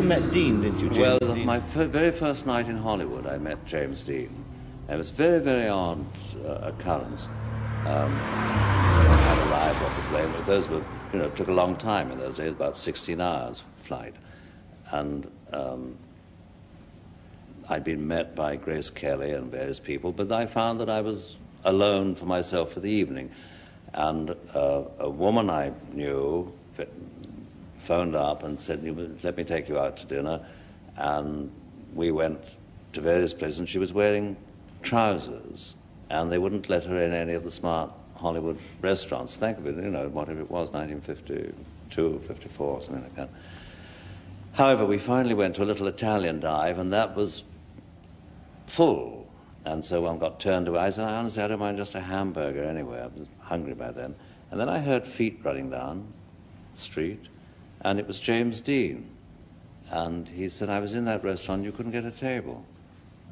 met Dean, didn't you, James? Well, Dean? my very first night in Hollywood, I met James Dean. It was a very, very odd occurrence. I had arrived off the plane, but those were, you know, it took a long time in those days, about 16 hours flight. And I'd been met by Grace Kelly and various people, but I found that I was alone for myself for the evening. And a woman I knew phoned up and said, let me take you out to dinner. And we went to various places, and she was wearing trousers, and they wouldn't let her in any of the smart Hollywood restaurants. Think of it, you know, whatever it was, 1952, 54, something like that. However, we finally went to a little Italian dive, and that was full. And so one got turned away. I said, honestly, I don't mind just a hamburger anyway. I was hungry by then. And then I heard feet running down the street, and it was James Dean. And he said, I was in that restaurant, you couldn't get a table.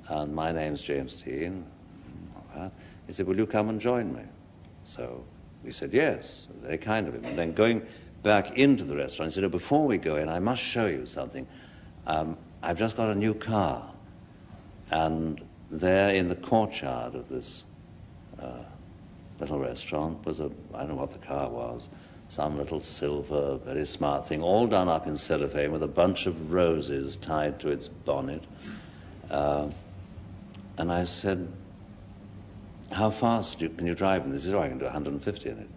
And my name's James Dean. He said, will you come and join me? So we said, yes, very kind of him. And then going back into the restaurant, he said, oh, before we go in, I must show you something. I've just got a new car. And there in the courtyard of this little restaurant was I don't know what the car was, some little silver, very smart thing, all done up in cellophane with a bunch of roses tied to its bonnet. And I said, how fast can you drive in this? He said, oh, I can do 150 in it.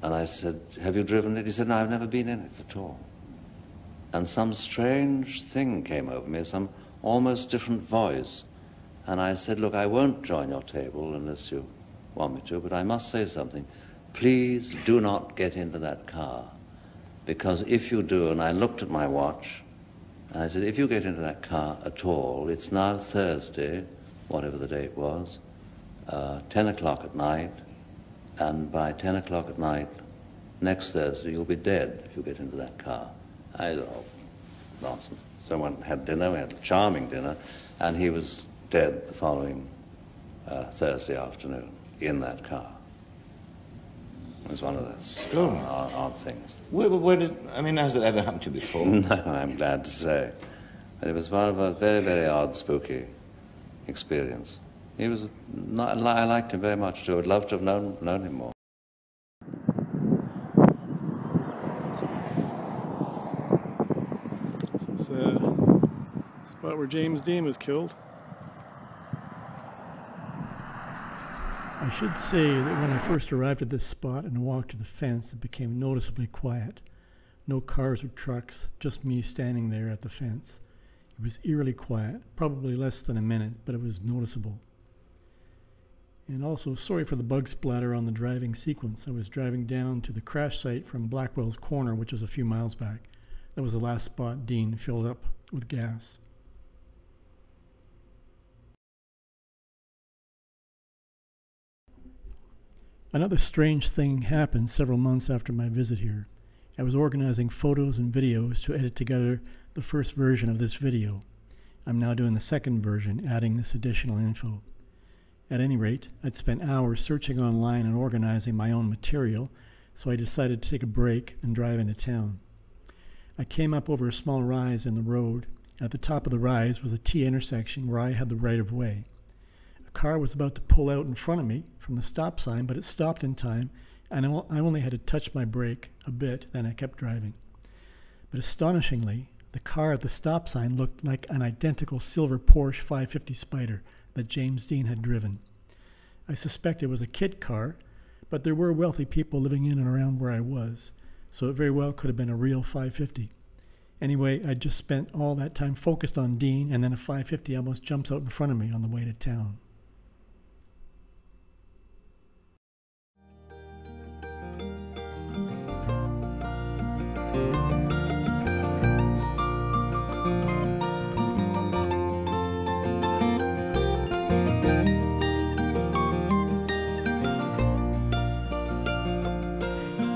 And I said, have you driven it? He said, no, I've never been in it at all. And some strange thing came over me, some almost different voice. And I said, look, I won't join your table unless you want me to, but I must say something. Please do not get into that car, because if you do, and I looked at my watch, and I said, if you get into that car at all, it's now Thursday, whatever the date was, 10 o'clock at night, and by 10 o'clock at night, next Thursday, you'll be dead if you get into that car. I said, oh, nonsense. Someone had dinner, we had a charming dinner, and he was dead the following Thursday afternoon in that car. It was one of those odd things. Has it ever happened to you before? No, I'm glad to say. But it was one of a very, very odd, spooky experience. He was, I liked him very much too. I'd love to have known him more. This is the spot where James Dean was killed. I should say that when I first arrived at this spot and walked to the fence, it became noticeably quiet. No cars or trucks, just me standing there at the fence. It was eerily quiet, probably less than a minute, but it was noticeable. And also, sorry for the bug splatter on the driving sequence. I was driving down to the crash site from Blackwell's Corner, which was a few miles back. That was the last spot Dean filled up with gas. Another strange thing happened several months after my visit here. I was organizing photos and videos to edit together the first version of this video. I'm now doing the second version, adding this additional info. At any rate, I'd spent hours searching online and organizing my own material, so I decided to take a break and drive into town. I came up over a small rise in the road. At the top of the rise was a T intersection where I had the right-of-way. A car was about to pull out in front of me from the stop sign, but it stopped in time, and I only had to touch my brake a bit, then I kept driving. But astonishingly, the car at the stop sign looked like an identical silver Porsche 550 Spider that James Dean had driven. I suspect it was a kit car, but there were wealthy people living in and around where I was, so it very well could have been a real 550. Anyway, I just spent all that time focused on Dean, and then a 550 almost jumps out in front of me on the way to town.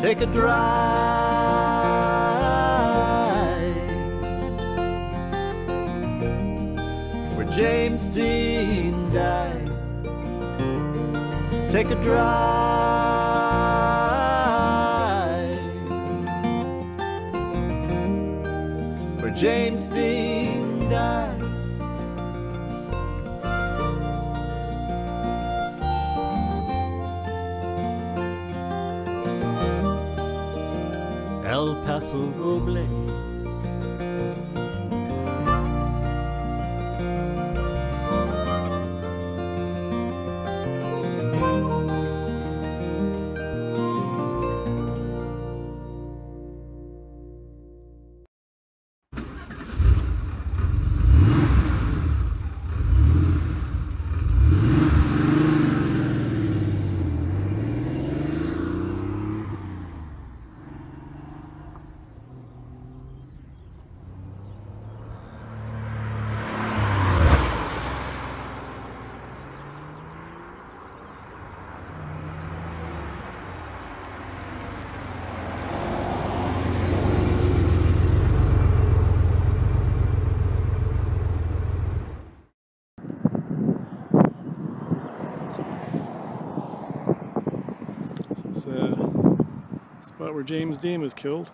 Take a drive where James Dean died. Take a drive where James Dean died. El Paso Robles. This is the spot where James Dean was killed.